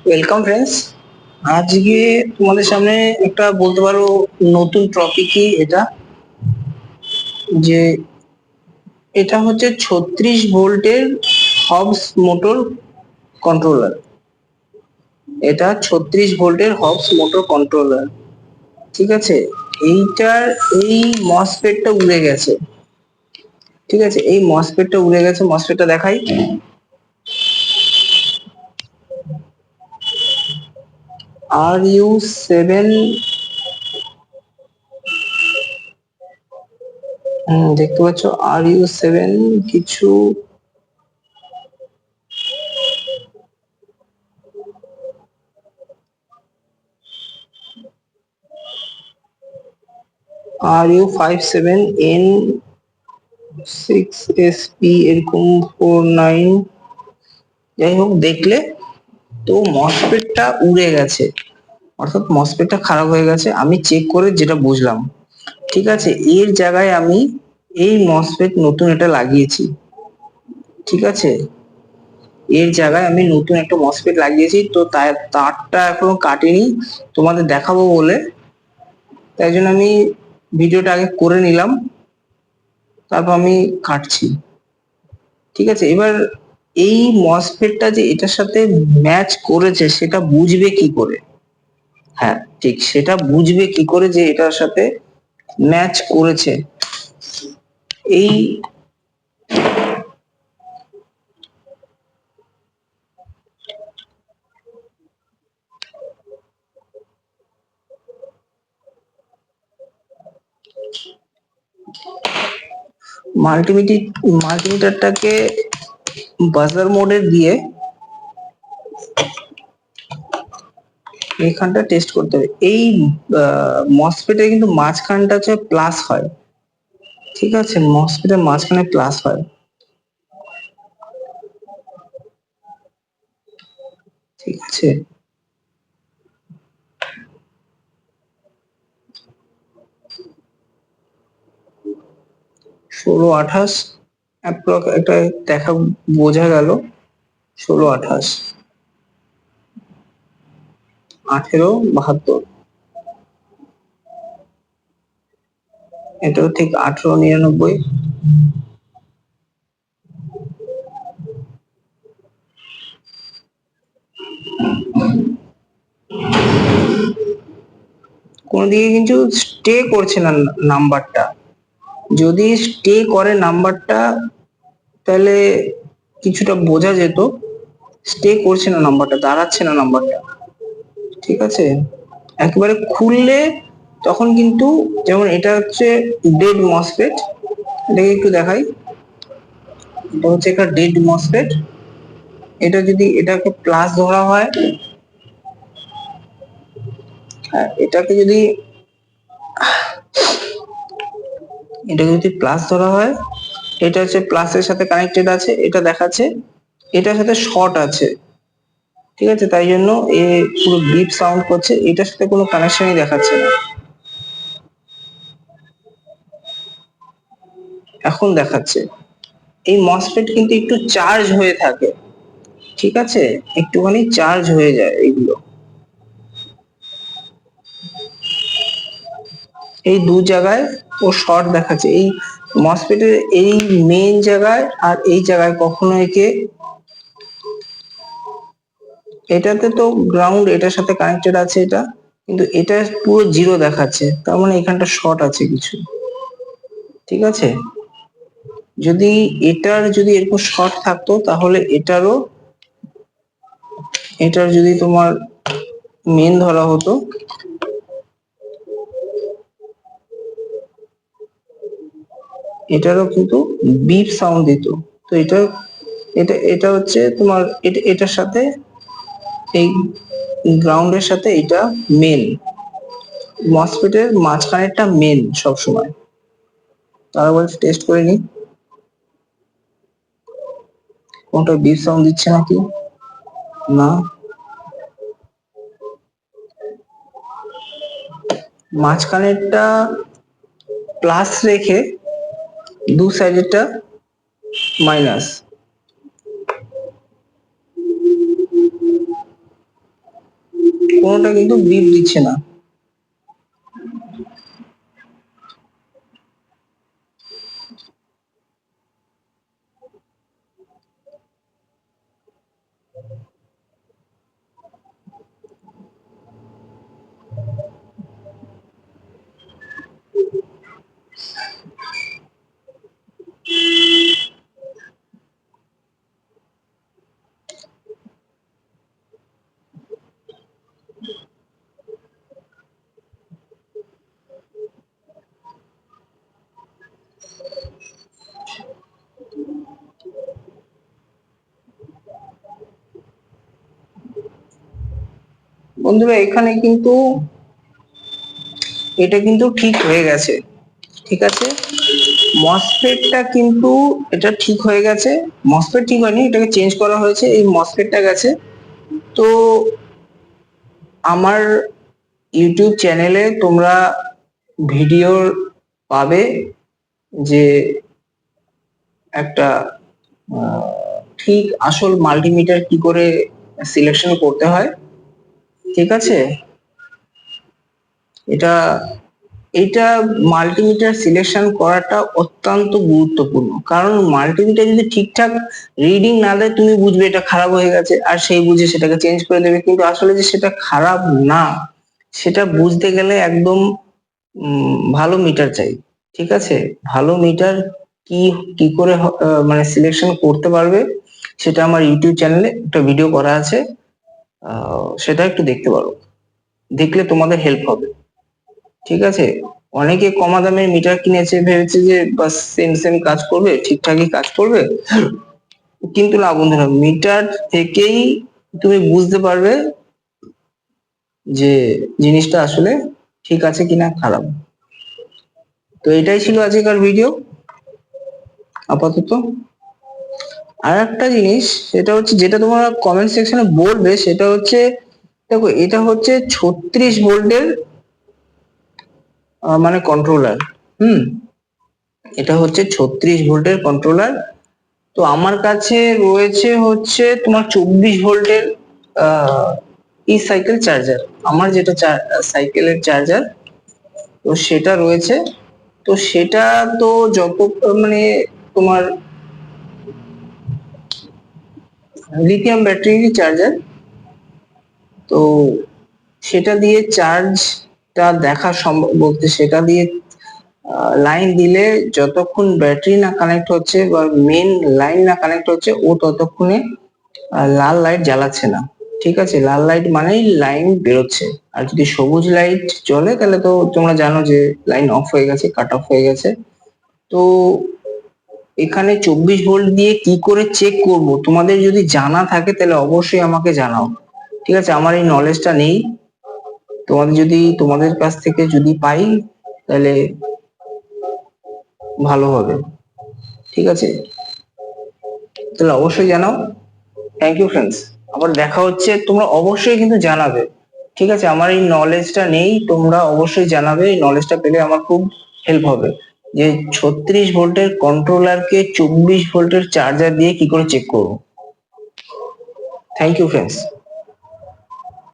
Welcome friends. আজকে তোমাদের সামনে একটা বলতে পারো নতুন টপিকই এটা, যে এটা হচ্ছে 36 ভোল্টের হবস মোটর কন্ট্রোলার। এটা 36 ভোল্টের হবস মোটর কন্ট্রোলার, ঠিক আছে। এইটার এই মসফেটটা উড়ে গেছে, ঠিক আছে। এই মসফেটটা উড়ে গেছে, মসফেটটা দেখাই। RU7, দেখতে পাচ্ছ RU7 কিছু RU57N6SP এরকম 49, যাই হোক দেখলে তো মসফেটটা উড়ে গেছে, অর্থাৎ মসফেটটা খারাপ হয়ে গেছে। আমি চেক করে যেটা বুঝলাম, ঠিক আছে। এর জায়গায় আমি এই মসফেট নতুন এটা লাগিয়েছি, ঠিক আছে। এর জায়গায় আমি নতুন একটা মসফেট লাগিয়েছি, তো তারটা এখনো কাটিনি, তোমাদের দেখাবো বলে, তাই জন্য আমি ভিডিওটা আগে করে নিলাম, তারপর আমি কাটছি, ঠিক আছে। এবার এই মসফেটটা যে এটার সাথে ম্যাচ করেছে সেটা বুঝবে কি করে? হ্যাঁ ঠিক, সেটা বুঝবে কি করে যে এটার সাথে ম্যাচ করেছে? এই মাল্টিমিটারটাকে বাজার মোডে দিয়ে এখানটা টেস্ট করতে হবে। এই মসফেটে কিন্তু মাঝখানটা হচ্ছে প্লাস হয়, ঠিক আছে। মসফেটের মাঝখানে প্লাস হয়, ঠিক আছে। 16 28 একটা দেখা বোঝা গেল। 16 28 18 72, এটাও ঠিক 18 99। কোন দিকে কিন্তু স্টে করছে না নাম্বারটা। যদি স্টে করে নাম্বারটা তাহলে কিছুটা বোঝা যেত। স্টে করছে না নাম্বারটা, দাঁড়াচ্ছে না নাম্বারটা, ঠিক আছে। একেবারে খুললে তখন কিন্তু, যেমন এটা হচ্ছে ডেড মসফেট, এটাকে একটু দেখাই। এটা হচ্ছে একটা ডেড মসফেট। এটা যদি এটাকে প্লাস ধরা হয়, এটাকে যদি প্লাস ধরা হয়, এটা হচ্ছে প্লাসের সাথে কানেক্টেড আছে, এটা দেখাচ্ছে এটার সাথে শর্ট আছে, ঠিক আছে। তাই জন্য এ পুরো বিপ সাউন্ড করছে, এটার সাথে কোনো কানেকশনই দেখাচ্ছে না। এখন দেখাচ্ছে। এই মসফেট কিন্তু একটু চার্জ হয়ে থাকে, ঠিক আছে, একটুখানি চার্জ হয়ে যায় এইগুলো। এই দু জায়গায় ও শর্ট দেখাচ্ছে, এই মসফেটের এই মেইন জায়গায় আর এই জায়গায় কখনো একে, এটাতে তো গ্রাউন্ড এটার সাথে কানেক্টেড আছে এটা, কিন্তু এটা পুরো জিরো দেখাচ্ছে, তার মানে এখানটা শর্ট আছে কিছু, ঠিক আছে। যদি এটার যদি এরকম শর্ট থাকতো তাহলে এটার যদি তোমার মেন ধরা হতো, এটারও কিন্তু বিপ সাউন্ড দিত। তো এটা হচ্ছে তোমার এটার সাথে, এই গ্রাউন্ডের সাথে এটা মেন, মসফেটের মাঝখানেরটা মেন সব সময়। তার বলছে টেস্ট করে নি কোনটা বিপ সাউন্ড দিচ্ছে নাকি না। মাঝখানেরটা প্লাস রেখে দু সাইডেরটা মাইনাস, কোনোটা কিন্তু গ্রিপ দিচ্ছে না। বন্ধুরা এখানে কিন্তু এটা কিন্তু ঠিক হয়ে গেছে, ঠিক আছে। মসফেটটা কিন্তু এটা ঠিক হয়ে গেছে, মসফেট ঠিক হয়নি, এটাকে চেঞ্জ করা হয়েছে, এই মসফেটটা গেছে। তো আমার ইউটিউব চ্যানেলে তোমরা ভিডিও পাবে যে একটা ঠিক আসল মাল্টিমিটার কি করে সিলেকশন করতে হয়, ঠিক আছে। এটা এটা মাল্টিমিটার সিলেকশন করাটা অত্যন্ত গুরুত্বপূর্ণ, কারণ মাল্টিমিটার যদি ঠিকঠাক রিডিং না দেয় তুমি বুঝবে এটা খারাপ হয়ে গেছে, আর সেই বুঝে সেটাকে চেঞ্জ করে দেবে, কিন্তু আসলে যে সেটা খারাপ না সেটা বুঝতে গেলে একদম ভালো মিটার চাই, ঠিক আছে। ভালো মিটার কি কি করে মানে সিলেকশন করতে পারবে সেটা আমার ইউটিউব চ্যানেলে একটা ভিডিও করা আছে, সেটা একটু দেখতে পারো, দেখলে তোমাদের হেল্প হবে, ঠিক আছে। অনেকে কমা দামের মিটার কিনেছে, ভেবেছে যে বাস সেম সেম কাজ করবে, ঠিকঠাকই কাজ করবে, কিন্তু না বন্ধুরা, মিটার থেকেই তুমি বুঝতে পারবে যে জিনিসটা আসলে ঠিক আছে কিনা খারাপ। তো এটাই ছিল আজকের ভিডিও আপাতত। আর একটা জিনিস সেটা হচ্ছে, যেটা তোমরা কমেন্ট সেকশনে বলবে সেটা হচ্ছে, দেখো এটা হচ্ছে 36 ভোল্টের মানে কন্ট্রোলার, এটা হচ্ছে 36 ভোল্টের কন্ট্রোলার। তো আমার কাছে রয়েছে হচ্ছে তোমার 24 ভোল্টের ই সাইকেল চার্জার, আমার যেটা সাইকেলের চার্জার, তো সেটা রয়েছে। তো সেটা তো যত মানে তোমার লিথিয়াম ব্যাটারির চার্জার, তো সেটা দিয়ে চার্জটা দেখা সম্ভব, বলতে সেটা দিয়ে লাইন দিলে যতক্ষণ ব্যাটারি না কানেক্ট হচ্ছে বা মেন লাইন না কানেক্ট হচ্ছে ও ততক্ষণে লাল লাইট জ্বালাচ্ছে না, ঠিক আছে। লাল লাইট মানেই লাইন বেরোচ্ছে, আর যদি সবুজ লাইট জ্বলে তাহলে তো তোমরা জানো যে লাইন অফ হয়ে গেছে, কাট অফ হয়ে গেছে। তো এখানে 24 ভোল্ট দিয়ে কি করে চেক করব, তোমাদের যদি জানা থাকে তাহলে অবশ্যই আমাকে জানাও, ঠিক আছে। আমার এই নলেজটা নেই, তোমাদের যদি তোমাদের কাছ থেকে যদি পাই তাহলে ভালো হবে, ঠিক আছে। তাহলে অবশ্যই জানাও। থ্যাংক ইউ ফ্রেন্ডস, আবার দেখা হচ্ছে, তোমরা অবশ্যই কিন্তু জানাবে, ঠিক আছে। আমার এই নলেজটা নেই, তোমরা অবশ্যই জানাবে, এই নলেজটা পেলে আমার খুব হেল্প হবে যে 36 ভোল্টের কন্ট্রোলারকে 24 ভোল্টের চার্জার দিয়ে কি করে চেক করবো। Thank you friends.